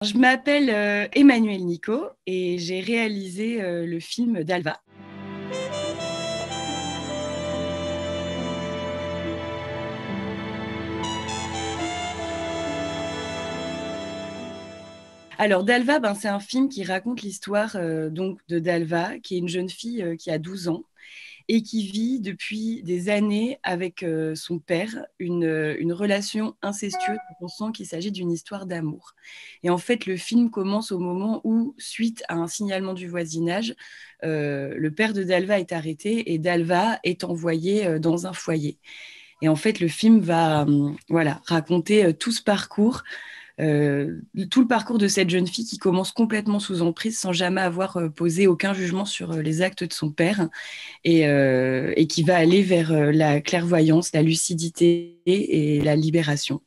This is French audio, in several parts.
Je m'appelle Emmanuel Nico et j'ai réalisé le film Dalva. Alors Dalva, c'est un film qui raconte l'histoire donc de Dalva, qui est une jeune fille qui a 12 ans et qui vit depuis des années avec son père une relation incestueuse. On sent qu'il s'agit d'une histoire d'amour. Et en fait, le film commence au moment où, suite à un signalement du voisinage, le père de Dalva est arrêté et Dalva est envoyée dans un foyer. Et en fait, le film va voilà, raconter tout ce parcours tout le parcours de cette jeune fille qui commence complètement sous emprise sans jamais avoir posé aucun jugement sur les actes de son père et qui va aller vers la clairvoyance, la lucidité et la libération.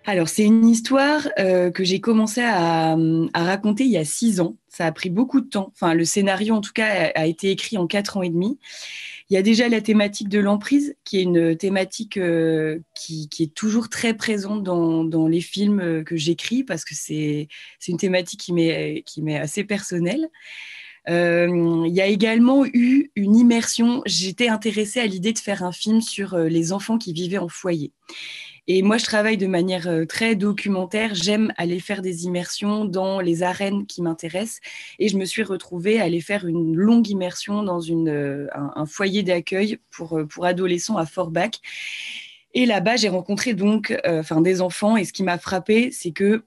Alors, c'est une histoire que j'ai commencé à raconter il y a 6 ans. Ça a pris beaucoup de temps. Enfin, le scénario, en tout cas, a été écrit en 4 ans et demi. Il y a déjà la thématique de l'emprise, qui est une thématique qui est toujours très présente dans les films que j'écris, parce que c'est une thématique qui m'est assez personnelle. Il y a également eu une immersion. J'étais intéressée à l'idée de faire un film sur les enfants qui vivaient en foyer. Et moi, je travaille de manière très documentaire. J'aime aller faire des immersions dans les arènes qui m'intéressent. Et je me suis retrouvée à aller faire une longue immersion dans un foyer d'accueil pour adolescents à Forbach. Et là-bas, j'ai rencontré donc des enfants. Et ce qui m'a frappée, c'est que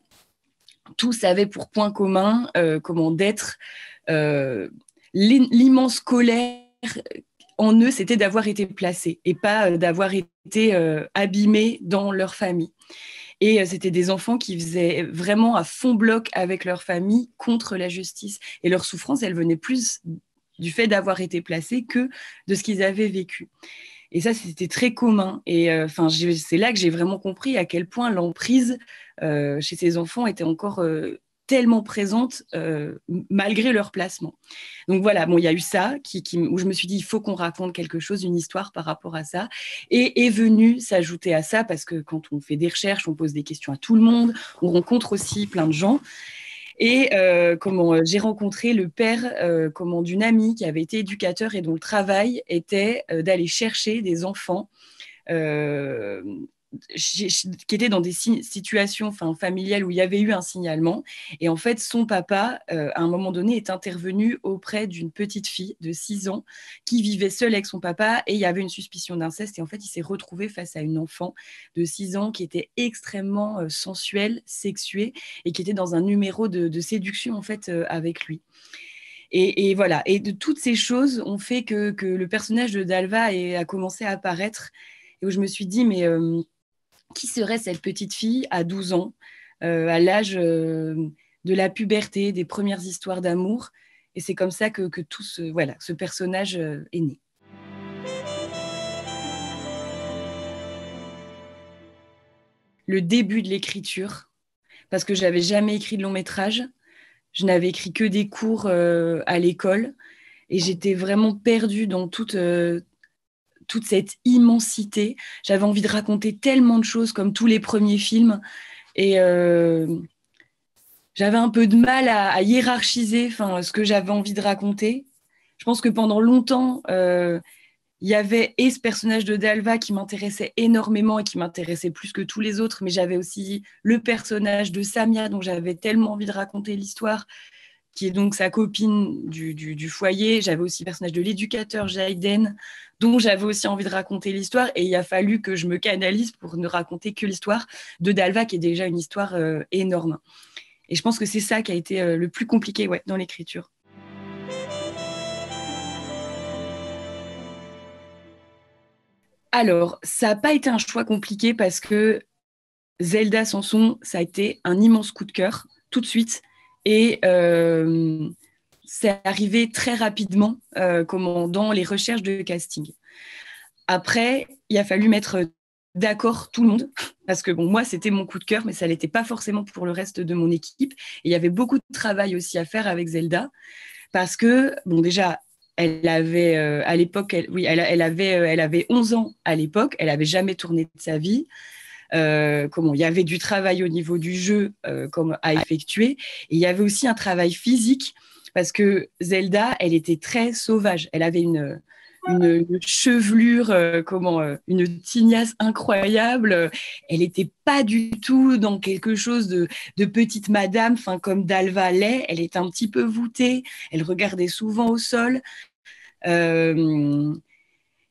tous avaient pour point commun comment d'être l'immense colère en eux, c'était d'avoir été placés et pas d'avoir été abîmés dans leur famille. Et c'était des enfants qui faisaient vraiment à fond bloc avec leur famille contre la justice. Et leur souffrance, elle venait plus du fait d'avoir été placés que de ce qu'ils avaient vécu. Et ça, c'était très commun. Et c'est là que j'ai vraiment compris à quel point l'emprise chez ces enfants était encore tellement présente malgré leur placement. Donc voilà, bon, il y a eu ça où je me suis dit, il faut qu'on raconte quelque chose, une histoire par rapport à ça. Et est venu s'ajouter à ça, parce que quand on fait des recherches, on pose des questions à tout le monde, on rencontre aussi plein de gens. Et j'ai rencontré le père d'une amie qui avait été éducateur et dont le travail était d'aller chercher des enfants euh, qui étaient dans des situations familiales où il y avait eu un signalement. Et en fait, son papa, à un moment donné, est intervenu auprès d'une petite fille de 6 ans qui vivait seule avec son papa et il y avait une suspicion d'inceste. Et en fait, il s'est retrouvé face à une enfant de 6 ans qui était extrêmement sensuelle, sexuée et qui était dans un numéro de séduction en fait avec lui. Et voilà. Et de toutes ces choses ont fait que le personnage de Dalva a commencé à apparaître et où je me suis dit, mais qui serait cette petite fille à 12 ans, à l'âge de la puberté, des premières histoires d'amour. Et c'est comme ça que tout ce personnage est né. Le début de l'écriture, parce que j'avais jamais écrit de long métrage, je n'avais écrit que des cours à l'école, et j'étais vraiment perdue dans toute cette immensité. J'avais envie de raconter tellement de choses comme tous les premiers films, et j'avais un peu de mal à hiérarchiser ce que j'avais envie de raconter. Je pense que pendant longtemps, il y avait ce personnage de Dalva qui m'intéressait énormément et qui m'intéressait plus que tous les autres, mais j'avais aussi le personnage de Samia dont j'avais tellement envie de raconter l'histoire, qui est donc sa copine du foyer. J'avais aussi le personnage de l'éducateur Jaiden, dont j'avais aussi envie de raconter l'histoire. Et il a fallu que je me canalise pour ne raconter que l'histoire de Dalva, qui est déjà une histoire énorme. Et je pense que c'est ça qui a été le plus compliqué dans l'écriture. Alors, ça n'a pas été un choix compliqué parce que Zelda Samson, ça a été un immense coup de cœur tout de suite. Et c'est arrivé très rapidement dans les recherches de casting. Après, il a fallu mettre d'accord tout le monde, parce que bon, moi, c'était mon coup de cœur, mais ça ne l'était pas forcément pour le reste de mon équipe. Et il y avait beaucoup de travail aussi à faire avec Zelda, parce que, bon, déjà, elle avait, à l'époque, elle avait 11 ans à l'époque, elle n'avait jamais tourné de sa vie. Il y avait du travail au niveau du jeu à effectuer, et il y avait aussi un travail physique, parce que Zelda, elle était très sauvage. Elle avait une chevelure, une tignasse incroyable. Elle n'était pas du tout dans quelque chose de petite madame, comme Dalva l'est. Elle était un petit peu voûtée, elle regardait souvent au sol.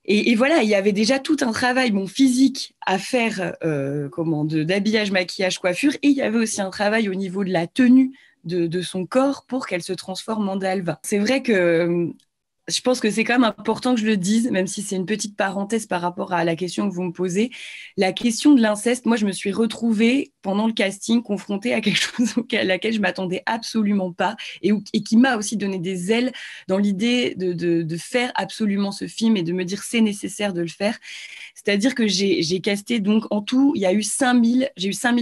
Et voilà, il y avait déjà tout un travail physique à faire, d'habillage, maquillage, coiffure, et il y avait aussi un travail au niveau de la tenue de son corps pour qu'elle se transforme en Dalva. C'est vrai que je pense que c'est quand même important que je le dise, même si c'est une petite parenthèse par rapport à la question que vous me posez. La question de l'inceste, moi, je me suis retrouvée pendant le casting confrontée à quelque chose à laquelle je m'attendais absolument pas, et qui m'a aussi donné des ailes dans l'idée de faire absolument ce film et de me dire c'est nécessaire de le faire. C'est-à-dire que j'ai casté, donc en tout, j'ai eu 5000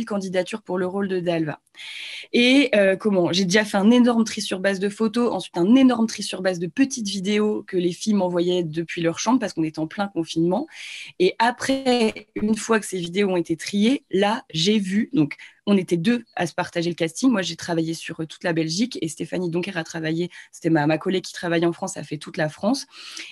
candidatures pour le rôle de Dalva. Et j'ai déjà fait un énorme tri sur base de photos, ensuite un énorme tri sur base de petites vidéos que les filles m'envoyaient depuis leur chambre parce qu'on était en plein confinement. Et après, une fois que ces vidéos ont été triées, là, j'ai vu, donc on était deux à se partager le casting. Moi, j'ai travaillé sur toute la Belgique, et Stéphanie Donker a travaillé, c'était ma collègue qui travaillait en France, a fait toute la France.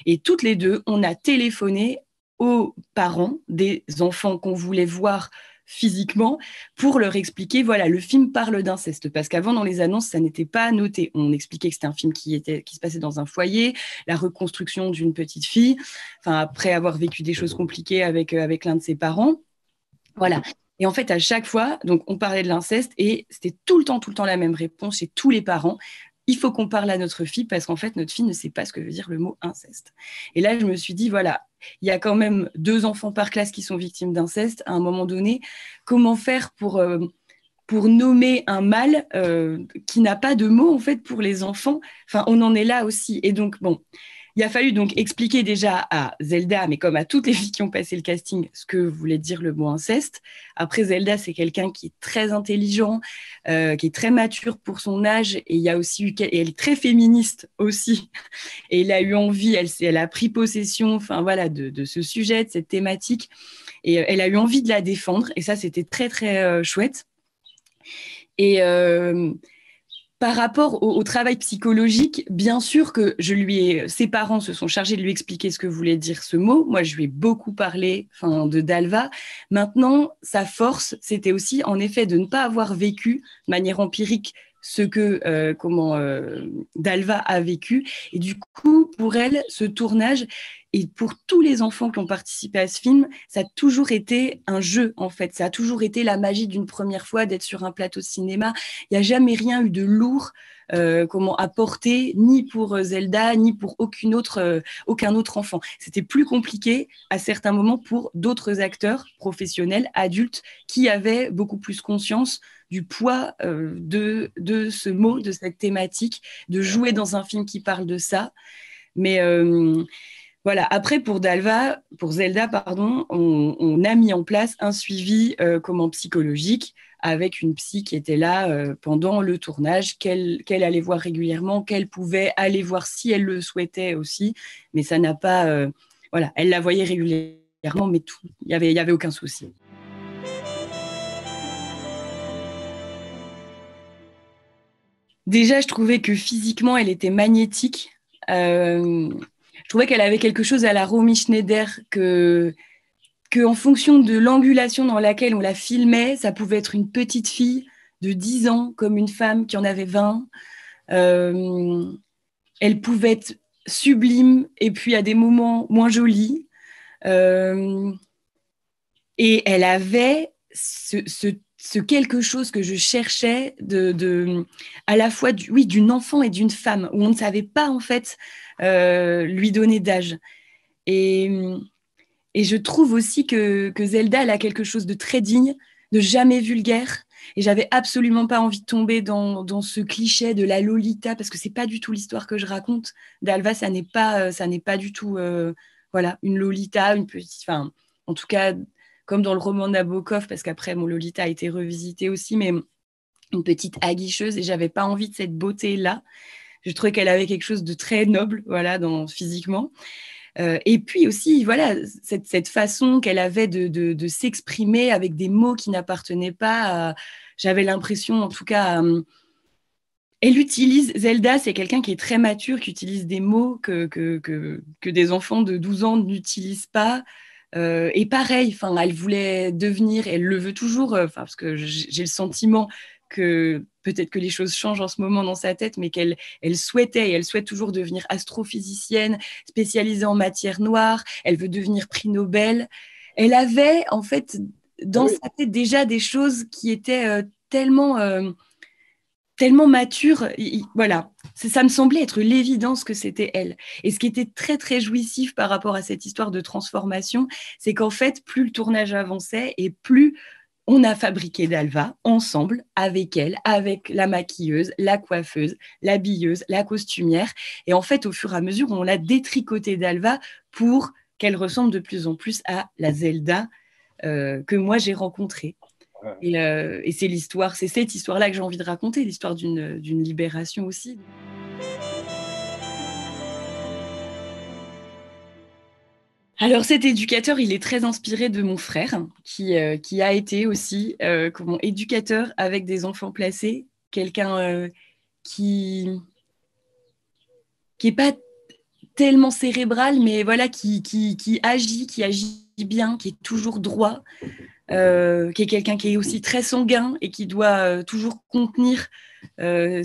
Et toutes les deux, on a téléphoné aux parents des enfants qu'on voulait voir physiquement pour leur expliquer, voilà, le film parle d'inceste, parce qu'avant, dans les annonces, ça n'était pas noté. On expliquait que c'était un film qui se passait dans un foyer, la reconstruction d'une petite fille, après avoir vécu des choses compliquées avec l'un de ses parents. Voilà. Et en fait, à chaque fois, donc, on parlait de l'inceste, et c'était tout le temps la même réponse chez tous les parents. Il faut qu'on parle à notre fille, parce qu'en fait, notre fille ne sait pas ce que veut dire le mot inceste. Et là, je me suis dit, voilà, il y a quand même 2 enfants par classe qui sont victimes d'inceste. À un moment donné, comment faire pour nommer un mal qui n'a pas de mots, en fait, pour les enfants? On en est là aussi. Et donc, bon, il a fallu donc expliquer déjà à Zelda, mais comme à toutes les filles qui ont passé le casting, ce que voulait dire le mot inceste. Après, Zelda, c'est quelqu'un qui est très intelligent, qui est très mature pour son âge, et il y a aussi et elle est très féministe aussi. Et elle a eu envie, elle a pris possession, de ce sujet, de cette thématique, et elle a eu envie de la défendre. Et ça, c'était très très chouette. Et par rapport au travail psychologique, bien sûr que ses parents se sont chargés de lui expliquer ce que voulait dire ce mot. Moi, je lui ai beaucoup parlé, de Dalva. Maintenant, sa force, c'était aussi, en effet, de ne pas avoir vécu de manière empirique ce que Dalva a vécu. Et du coup, pour elle, ce tournage, et pour tous les enfants qui ont participé à ce film, ça a toujours été un jeu, en fait. Ça a toujours été la magie d'une première fois d'être sur un plateau de cinéma. Il n'y a jamais rien eu de lourd à porter, ni pour Zelda, ni pour aucun autre enfant. C'était plus compliqué à certains moments pour d'autres acteurs professionnels, adultes, qui avaient beaucoup plus conscience du poids de ce mot, de cette thématique, de jouer dans un film qui parle de ça. Mais voilà. Après, pour Zelda, pardon, on a mis en place un suivi psychologique, avec une psy qui était là pendant le tournage, qu'elle allait voir régulièrement, qu'elle pouvait aller voir si elle le souhaitait aussi. Mais ça n'a pas... voilà, elle la voyait régulièrement, mais il y avait aucun souci. Déjà, je trouvais que physiquement, elle était magnétique. Je trouvais qu'elle avait quelque chose à la Romy Schneider, que en fonction de l'angulation dans laquelle on la filmait, ça pouvait être une petite fille de 10 ans comme une femme qui en avait 20. Elle pouvait être sublime, et puis à des moments moins jolie. Et elle avait ce quelque chose que je cherchais à la fois d'une enfant et d'une femme, où on ne savait pas en fait lui donner d'âge. Et je trouve aussi que Zelda, elle a quelque chose de très digne, de jamais vulgaire. Et j'avais absolument pas envie de tomber dans ce cliché de la Lolita, parce que c'est pas du tout l'histoire que je raconte. Dalva, ça n'est pas du tout voilà, une Lolita, une petite... Enfin, en tout cas, comme dans le roman Nabokov, parce qu'après, mon Lolita a été revisité aussi, mais une petite aguicheuse, et j'avais pas envie de cette beauté-là. Je trouvais qu'elle avait quelque chose de très noble, voilà, physiquement. Et puis aussi, voilà, cette façon qu'elle avait de s'exprimer avec des mots qui n'appartenaient pas. J'avais l'impression, en tout cas, elle utilise, Zelda, c'est quelqu'un qui est très mature, qui utilise des mots que des enfants de 12 ans n'utilisent pas. Et pareil, elle voulait devenir, elle le veut toujours, parce que j'ai le sentiment que peut-être que les choses changent en ce moment dans sa tête, mais elle souhaitait et elle souhaite toujours devenir astrophysicienne, spécialisée en matière noire. Elle veut devenir prix Nobel. Elle avait en fait dans sa tête déjà des choses qui étaient tellement matures. Voilà, ça me semblait être l'évidence que c'était elle. Et ce qui était très, très jouissif par rapport à cette histoire de transformation, c'est qu'en fait, plus le tournage avançait et plus on a fabriqué Dalva ensemble, avec elle, avec la maquilleuse, la coiffeuse, l'habilleuse, la costumière. Et en fait, au fur et à mesure, on a détricoté Dalva pour qu'elle ressemble de plus en plus à la Zelda que moi j'ai rencontrée. Et c'est cette histoire-là que j'ai envie de raconter, l'histoire d'une libération aussi. Alors cet éducateur, il est très inspiré de mon frère, qui a été aussi comme éducateur avec des enfants placés, quelqu'un qui est pas tellement cérébral, mais voilà, qui agit bien, qui est toujours droit, qui est quelqu'un qui est aussi très sanguin et qui doit toujours contenir euh,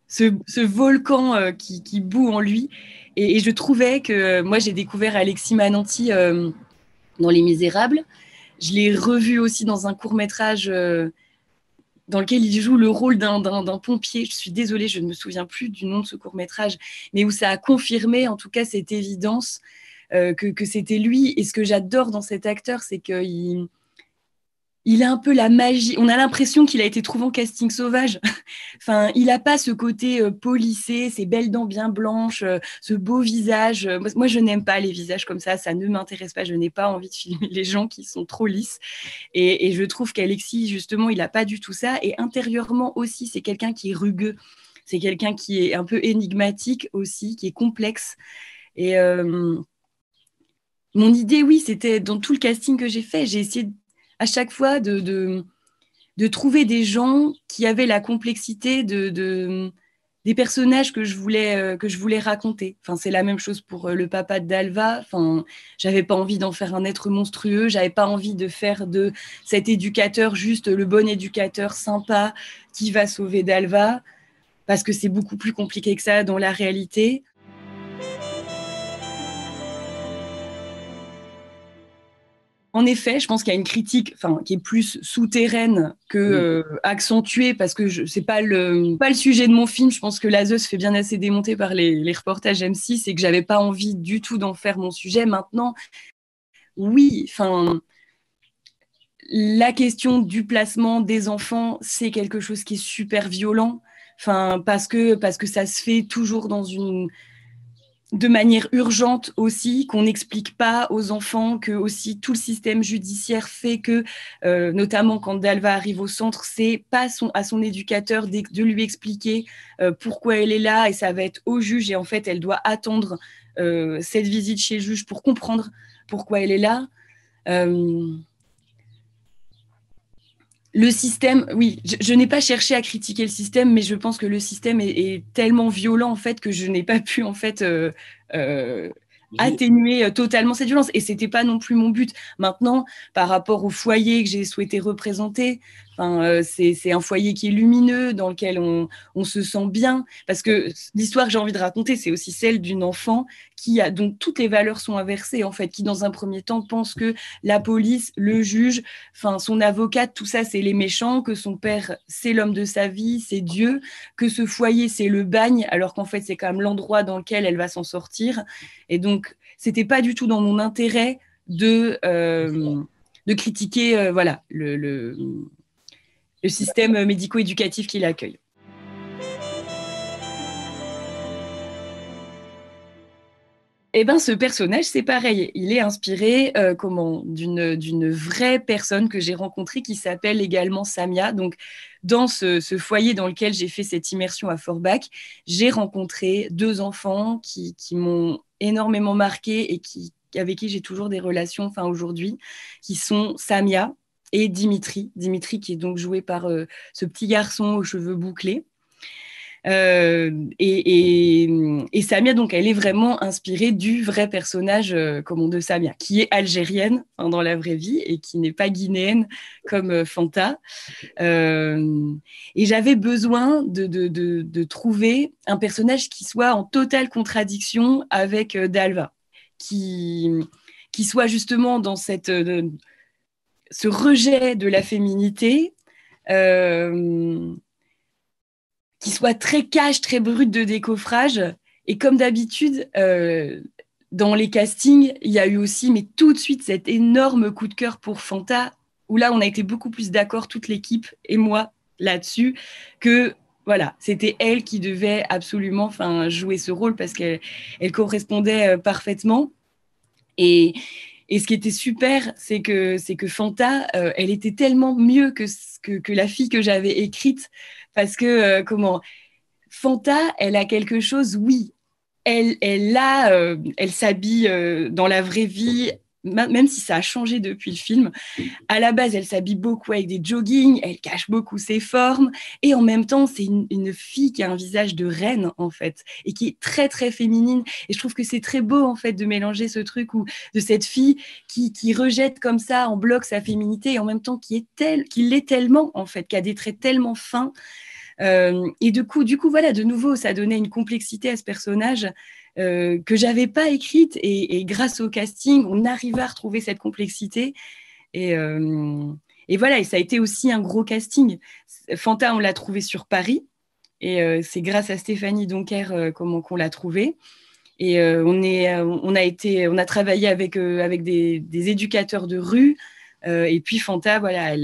ce volcan qui bout en lui. Et je trouvais que moi, j'ai découvert Alexis Mananti dans Les Misérables. Je l'ai revu aussi dans un court-métrage dans lequel il joue le rôle d'un pompier. Je suis désolée, je ne me souviens plus du nom de ce court-métrage, mais où ça a confirmé en tout cas cette évidence que c'était lui. Et ce que j'adore dans cet acteur, c'est qu'il a un peu la magie. On a l'impression qu'il a été trouvé en casting sauvage. Il n'a pas ce côté policé, ces belles dents bien blanches, ce beau visage. Moi, je n'aime pas les visages comme ça ne m'intéresse pas. Je n'ai pas envie de filmer les gens qui sont trop lisses. Et je trouve qu'Alexis, justement, il n'a pas du tout ça. Et intérieurement aussi, c'est quelqu'un qui est rugueux. C'est quelqu'un qui est un peu énigmatique aussi, qui est complexe. Et mon idée, oui, c'était dans tout le casting que j'ai fait, j'ai essayé à chaque fois de trouver des gens qui avaient la complexité des personnages que je voulais raconter. C'est la même chose pour le papa de Dalva. J'avais pas envie d'en faire un être monstrueux. J'avais pas envie de faire de cet éducateur juste le bon éducateur sympa qui va sauver Dalva, parce que c'est beaucoup plus compliqué que ça dans la réalité. En effet, je pense qu'il y a une critique qui est plus souterraine que accentuée, parce que c'est pas le sujet de mon film. Je pense que L'Aze se fait bien assez démonter par les reportages M6 et que j'avais pas envie du tout d'en faire mon sujet. Maintenant, oui, la question du placement des enfants, c'est quelque chose qui est super violent. Parce que ça se fait toujours de manière urgente aussi, qu'on n'explique pas aux enfants, que aussi tout le système judiciaire fait que, notamment quand Dalva arrive au centre, c'est pas à son éducateur de lui expliquer pourquoi elle est là, et ça va être au juge, et en fait elle doit attendre cette visite chez le juge pour comprendre pourquoi elle est là. Le système, oui, je n'ai pas cherché à critiquer le système, mais je pense que le système est tellement violent en fait que je n'ai pas pu en fait atténuer totalement cette violence. Et c'était pas non plus mon but. Maintenant, par rapport au foyer que j'ai souhaité représenter, c'est un foyer qui est lumineux, dans lequel on se sent bien. Parce que l'histoire que j'ai envie de raconter, c'est aussi celle d'une enfant dont toutes les valeurs sont inversées, en fait, qui dans un premier temps pense que la police, le juge, son avocate, tout ça, c'est les méchants, que son père, c'est l'homme de sa vie, c'est Dieu, que ce foyer, c'est le bagne, alors qu'en fait, c'est quand même l'endroit dans lequel elle va s'en sortir. Et donc, c'était pas du tout dans mon intérêt de critiquer voilà, le système médico-éducatif qui l'accueille. Eh ben, ce personnage, c'est pareil. Il est inspiré d'une vraie personne que j'ai rencontrée qui s'appelle également Samia. Donc, dans ce foyer dans lequel j'ai fait cette immersion à Forbach, j'ai rencontré 2 enfants qui m'ont énormément marqué et avec qui j'ai toujours des relations, enfin aujourd'hui, qui sont Samia et Dimitri. Dimitri qui est donc joué par ce petit garçon aux cheveux bouclés. Et Samia, donc, elle est vraiment inspirée du vrai personnage de Samia, qui est algérienne dans la vraie vie et qui n'est pas guinéenne comme Fanta. Et j'avais besoin de trouver un personnage qui soit en totale contradiction avec Dalva, qui, qui soit justement dans ce rejet de la féminité. Qui soit très cash, très brut de décoffrage. Et comme d'habitude, dans les castings, il y a eu aussi, mais tout de suite, cet énorme coup de cœur pour Fanta, où là, on a été beaucoup plus d'accord, toute l'équipe et moi, là-dessus, que voilà, c'était elle qui devait absolument jouer ce rôle parce qu'elle correspondait parfaitement. Et ce qui était super, c'est que Fanta, elle était tellement mieux que la fille que j'avais écrite, parce que Fanta, elle a quelque chose, oui, elle s'habille dans la vraie vie, même si ça a changé depuis le film. À la base, elle s'habille beaucoup avec des joggings, elle cache beaucoup ses formes, et en même temps, c'est une fille qui a un visage de reine, en fait, et qui est très, très féminine. Et je trouve que c'est très beau, en fait, de mélanger ce truc de cette fille qui rejette comme ça en bloc sa féminité, et en même temps qui l'est tellement, en fait, qui a des traits tellement fins. Et du coup, voilà, de nouveau, ça donnait une complexité à ce personnage que j'avais pas écrite. Et grâce au casting, on arrivait à retrouver cette complexité. Et, euh, et voilà, et ça a été aussi un gros casting. Fanta, on l'a trouvé sur Paris. Et c'est grâce à Stéphanie Donker qu'on l'a trouvé. Et on a travaillé avec des éducateurs de rue. Et puis Fanta, voilà,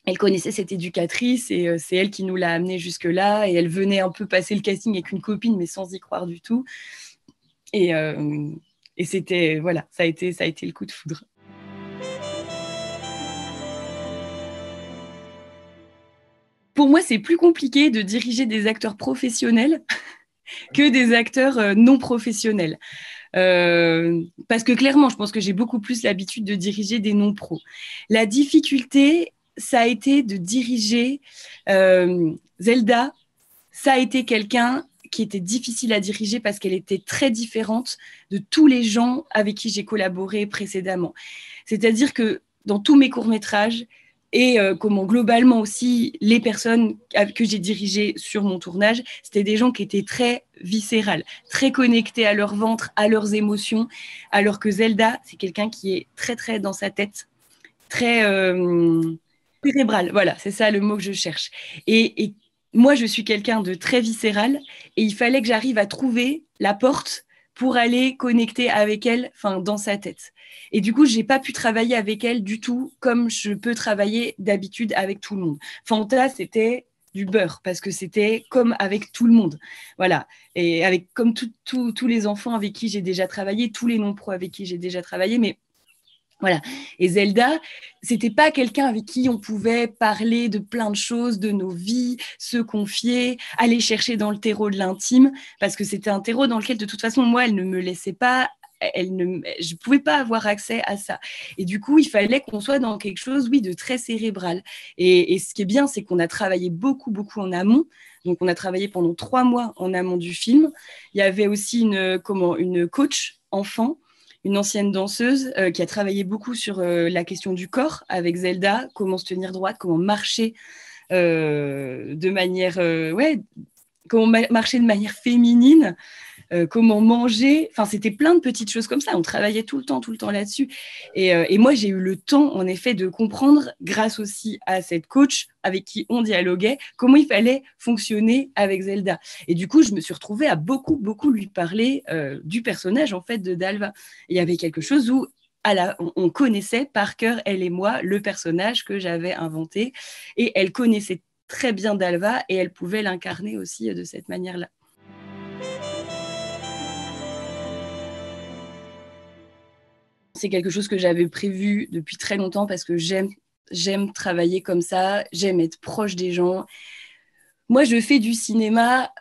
elle connaissait cette éducatrice et c'est elle qui nous l'a amenée jusque-là. Et elle venait un peu passer le casting avec une copine, mais sans y croire du tout. Et, euh, et c'était, voilà, ça a été le coup de foudre. Pour moi, c'est plus compliqué de diriger des acteurs professionnels que des acteurs non professionnels. Parce que clairement, je pense que j'ai beaucoup plus l'habitude de diriger des non-pros. La difficulté, ça a été de diriger Zelda. Ça a été quelqu'un qui était difficile à diriger parce qu'elle était très différente de tous les gens avec qui j'ai collaboré précédemment. C'est-à-dire que dans tous mes courts-métrages, et globalement aussi les personnes que j'ai dirigées sur mon tournage, c'était des gens qui étaient très viscérales, très connectés à leur ventre, à leurs émotions, alors que Zelda, c'est quelqu'un qui est très très dans sa tête, très cérébral. Voilà, c'est ça le mot que je cherche. Et moi, je suis quelqu'un de très viscéral et il fallait que j'arrive à trouver la porte pour aller connecter avec elle, dans sa tête. Et du coup, j'ai pas pu travailler avec elle du tout comme je peux travailler d'habitude avec tout le monde. Fanta, c'était du beurre parce que c'était comme avec tout le monde. Voilà. Et avec comme tous les enfants avec qui j'ai déjà travaillé, tous les non-pros avec qui j'ai déjà travaillé, mais voilà. Et Zelda, c'était pas quelqu'un avec qui on pouvait parler de plein de choses, de nos vies, se confier, aller chercher dans le terreau de l'intime, parce que c'était un terreau dans lequel, de toute façon, moi, elle ne me laissait pas, je pouvais pas avoir accès à ça. Et du coup, il fallait qu'on soit dans quelque chose, oui, de très cérébral. Et ce qui est bien, c'est qu'on a travaillé beaucoup, beaucoup en amont. Donc, on a travaillé pendant 3 mois en amont du film. Il y avait aussi une coach enfant, une ancienne danseuse qui a travaillé beaucoup sur la question du corps avec Zelda, comment se tenir droite, comment marcher de manière, marcher de manière féminine, comment manger. Enfin, c'était plein de petites choses comme ça. On travaillait tout le temps là-dessus. Et moi, j'ai eu le temps, en effet, de comprendre, grâce aussi à cette coach avec qui on dialoguait, comment il fallait fonctionner avec Zelda. Et du coup, je me suis retrouvée à beaucoup, beaucoup lui parler du personnage, en fait, de Dalva. Et il y avait quelque chose où on connaissait par cœur, elle et moi, le personnage que j'avais inventé. Et elle connaissait très bien Dalva et elle pouvait l'incarner aussi de cette manière-là. C'est quelque chose que j'avais prévu depuis très longtemps parce que j'aime travailler comme ça, j'aime être proche des gens. Moi, je fais du cinéma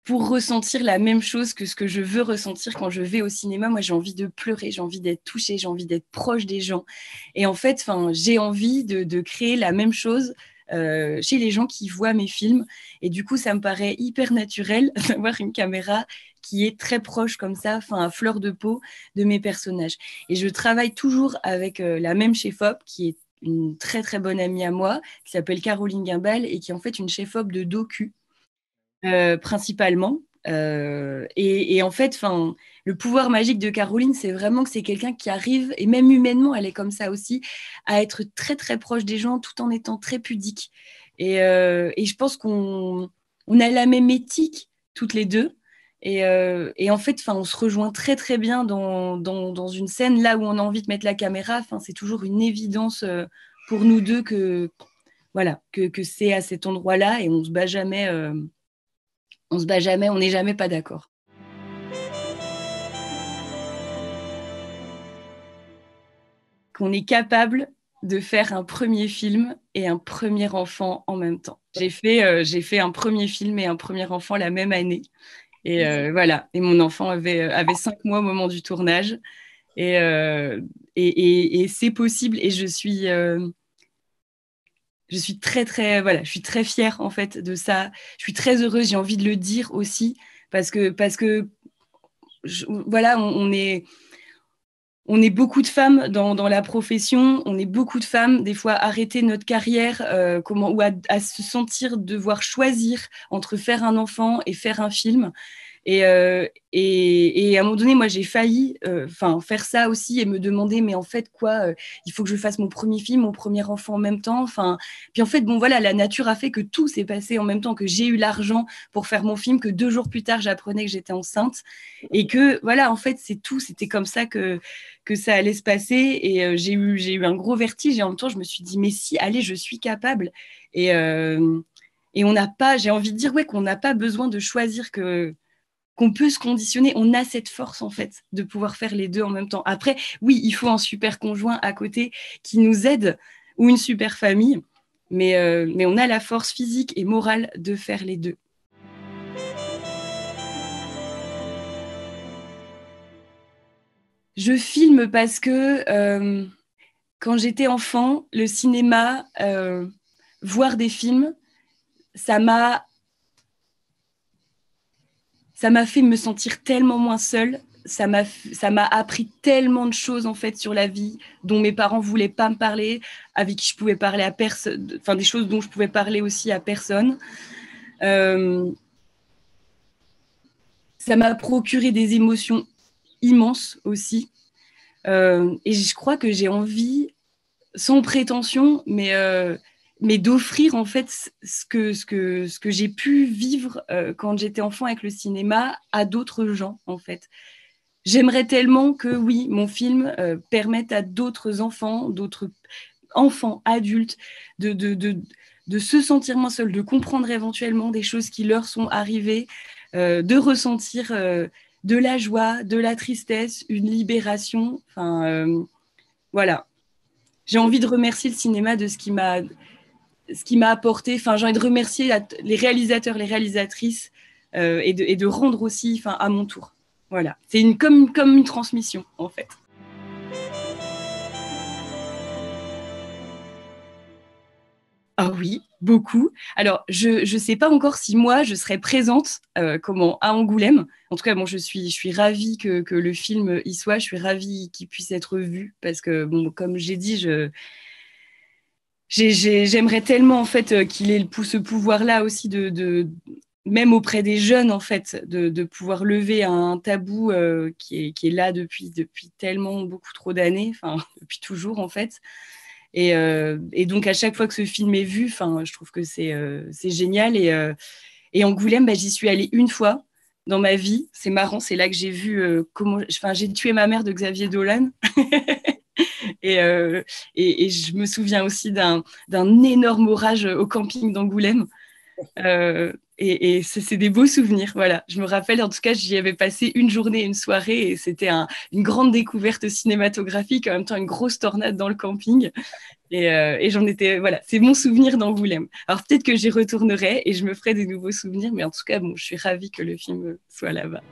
pour ressentir la même chose que ce que je veux ressentir quand je vais au cinéma. Moi, j'ai envie de pleurer, j'ai envie d'être touchée, j'ai envie d'être proche des gens. Et en fait, j'ai envie de créer la même chose chez les gens qui voient mes films. Et du coup, ça me paraît hyper naturel d'avoir une caméra qui est très proche comme ça, à fleur de peau de mes personnages. Et je travaille toujours avec la même chef-op qui est une très très bonne amie à moi qui s'appelle Caroline Guimbal et qui est en fait une chef-op de docu principalement. Et en fait, le pouvoir magique de Caroline, c'est vraiment que c'est quelqu'un qui arrive, et même humainement, elle est comme ça aussi, à être très très proche des gens tout en étant très pudique. Et je pense qu'on a la même éthique toutes les deux. Et en fait, on se rejoint très très bien dans une scène là où on a envie de mettre la caméra. C'est toujours une évidence pour nous deux que voilà que c'est à cet endroit-là et on se bat jamais, on n'est jamais pas d'accord. Qu'on est capable de faire un premier film et un premier enfant en même temps. J'ai fait un premier film et un premier enfant la même année. Et voilà. Et mon enfant avait 5 mois au moment du tournage. Et, et c'est possible. Et je suis très, très, voilà, je suis très fière en fait de ça. Je suis très heureuse. J'ai envie de le dire aussi parce que voilà, on est beaucoup de femmes dans la profession, on est beaucoup de femmes, des fois, arrêter notre carrière ou à se sentir devoir choisir entre faire un enfant et faire un film. Et à un moment donné, moi, j'ai failli faire ça aussi et me demander, mais en fait, quoi, il faut que je fasse mon premier film, mon premier enfant en même temps. Puis en fait, bon, voilà, la nature a fait que tout s'est passé en même temps, que j'ai eu l'argent pour faire mon film, que 2 jours plus tard, j'apprenais que j'étais enceinte. Et que, voilà, en fait, c'est tout. C'était comme ça que ça allait se passer. Et j'ai eu un gros vertige. Et en même temps, je me suis dit, mais si, allez, je suis capable. Et, euh, et on n'a pas, j'ai envie de dire, ouais, qu'on n'a pas besoin de choisir qu'on peut se conditionner, on a cette force en fait de pouvoir faire les deux en même temps. Après, oui, il faut un super conjoint à côté qui nous aide ou une super famille, mais on a la force physique et morale de faire les deux. Je filme parce que quand j'étais enfant, le cinéma, voir des films, ça m'a ça m'a fait me sentir tellement moins seule. Ça m'a appris tellement de choses en fait sur la vie dont mes parents voulaient pas me parler, avec qui je pouvais parler à personne, des choses dont je pouvais parler aussi à personne. Euh, Ça m'a procuré des émotions immenses aussi. Et je crois que j'ai envie, sans prétention, mais d'offrir en fait ce que j'ai pu vivre quand j'étais enfant avec le cinéma à d'autres gens en fait. J'aimerais tellement que, oui, mon film permette à d'autres enfants, adultes, de, de, de, de se sentir moins seuls, de comprendre éventuellement des choses qui leur sont arrivées, de ressentir de la joie, de la tristesse, une libération. Voilà. J'ai envie de remercier le cinéma de ce qui m'a apporté. J'ai envie de remercier les réalisateurs, les réalisatrices et de rendre aussi à mon tour. Voilà, c'est comme une transmission en fait. Ah oui, beaucoup. Alors, je ne sais pas encore si moi, je serai présente à Angoulême. En tout cas, bon, je suis ravie que le film y soit. Je suis ravie qu'il puisse être vu parce que, bon, comme j'ai dit, j'aimerais tellement en fait qu'il ait ce pouvoir-là aussi même auprès des jeunes en fait, de pouvoir lever un tabou qui est là depuis tellement beaucoup trop d'années, depuis toujours en fait. Et donc à chaque fois que ce film est vu, je trouve que c'est génial. Et Angoulême, j'y suis allée une fois dans ma vie. C'est marrant, c'est là que j'ai vu j'ai tué ma mère de Xavier Dolan. Et, et je me souviens aussi d'un énorme orage au camping d'Angoulême. Et c'est des beaux souvenirs. Voilà. Je me rappelle, en tout cas, j'y avais passé une journée, une soirée, et c'était une grande découverte cinématographique, en même temps une grosse tornade dans le camping. Et j'en étais, voilà, c'est mon souvenir d'Angoulême. Alors peut-être que j'y retournerai et je me ferai des nouveaux souvenirs, mais en tout cas, bon, je suis ravie que le film soit là-bas.